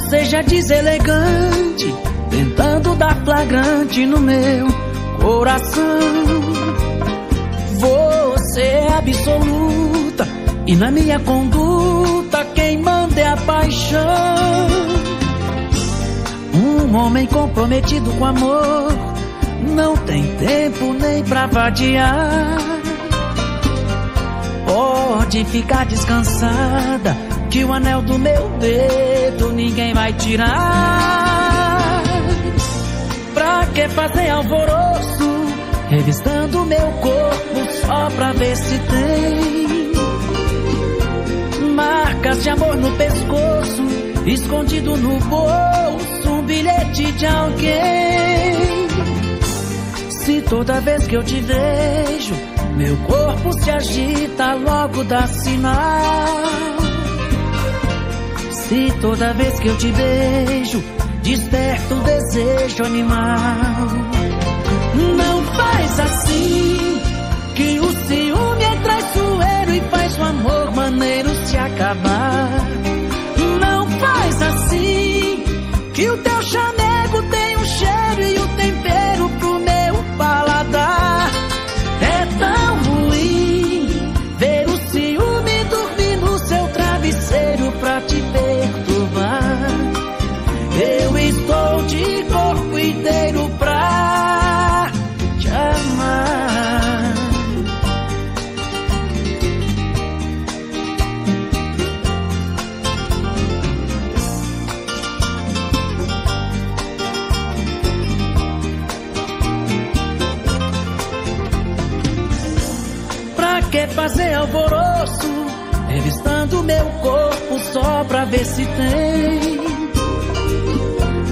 seja deselegante, tentando dar flagrante no meu coração. Você é absoluta e na minha conduta quem manda é a paixão. Um homem comprometido com amor não tem tempo nem pra vadiar. Pode ficar descansada que o anel do meu dedo ninguém vai tirar. Pra que fazer alvoroço, revistando meu corpo só pra ver se tem marcas de amor no pescoço, escondido no bolso, um bilhete de alguém. Se toda vez que eu te vejo, meu corpo se agita, logo dá sinal. Se toda vez que eu te beijo, desperta o desejo animal. Não faz assim, que o ciúme é traiçoeiro e faz o amor maneiro se acabar. Não faz assim, que o teu chamego tem um cheiro e o tempero pro meu paladar. É tão ruim ver o ciúme dormir no seu travesseiro pra te perturbar. Eu estou de corpo inteiro pra te amar. Pra que fazer alvoroço, revistando meu corpo só pra ver se tem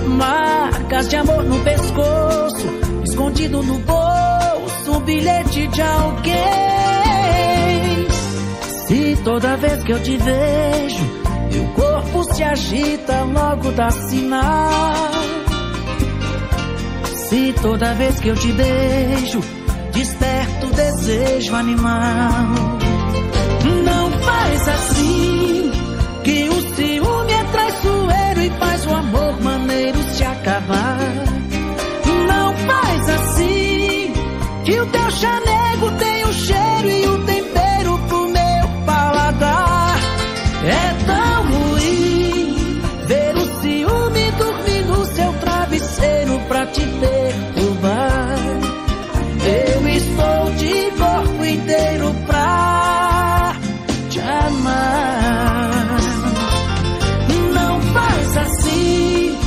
marcas de amor no pescoço, escondido no bolso, um bilhete de alguém. Se toda vez que eu te vejo, meu corpo se agita, logo dá sinal. Se toda vez que eu te beijo, desperta o desejo animal. Não faz assim, que o ciúme é traiçoeiro e faz o amor maneiro se acabar. Não faz assim, que o teu chamego tem o cheiro e o tempero pro meu paladar. É tão ruim ver o ciúme dormir no seu travesseiro pra te perturbar. Eu estou de corpo inteiro pra te amar. Não faz assim,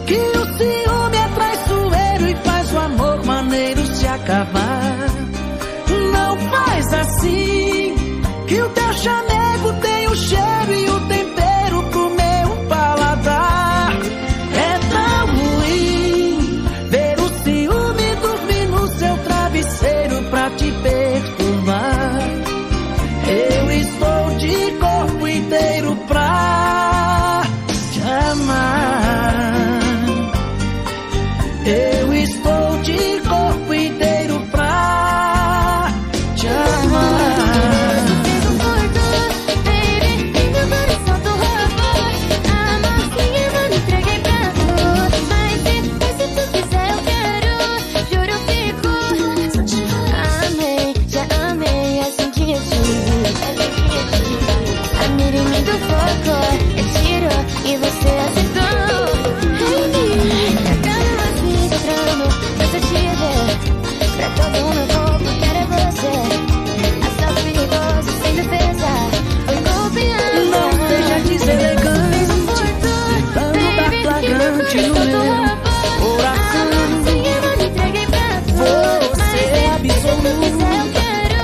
que o ciúme é traiçoeiro e faz o amor maneiro se acabar. Não faz assim, que o teu chamego tem o cheiro e o tempero pro meu paladar. É tão ruim ver o ciúme dormir no seu travesseiro pra te perturbar. Eu estou de corpo inteiro pra te amar. Eu estou de corpo inteiro pra te amar. Meu coração tu roubou, a mocinha eu me entreguei pra tu. Mas se tu quiser eu quero, juro fico. Amei, já amei, assim que eu te vi. A mira em mim do foco, eu tiro e você acertou. Tacando assim, entrando, mas eu te ver. Pra todo o meu corpo, quero é você. Assalto perigoso, sem defesa. Foi golpeando. Não seja deselegante, tentando dar flagrante no meu coração. Você é absoluta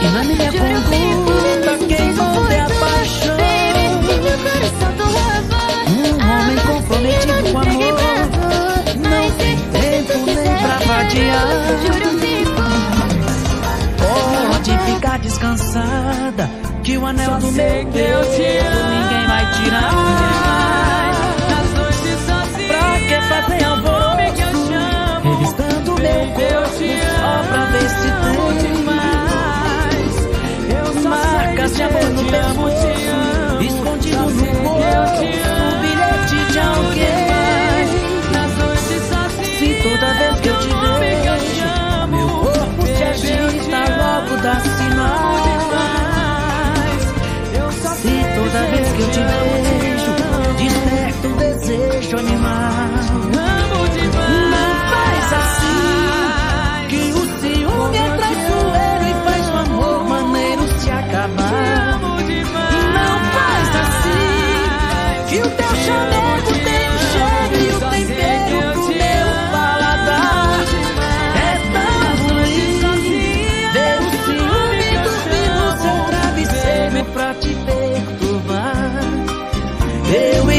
e na minha conduta quem manda é a paixão. Um homem comprometido com amor não tem tempo nem pra vadiar. Pode ficar descansada que o anel do meu dedo ninguém vai tirar. Pra que fazer alvoroço, revistando meu corpo só pra ver se tem marcas de amor no pescoço, escondido no bolso, um bilhete de alguém. que eu te beijo, desperta o desejo animal. Não faz assim, que o ciúme é traiçoeiro e faz o amor maneiro se acabar. Não faz assim, que o teu chamego tem o cheiro e o tempero pro meu paladar. É tão ruim ver o ciúme dormir no seu travesseiro pra te perturbar. Eu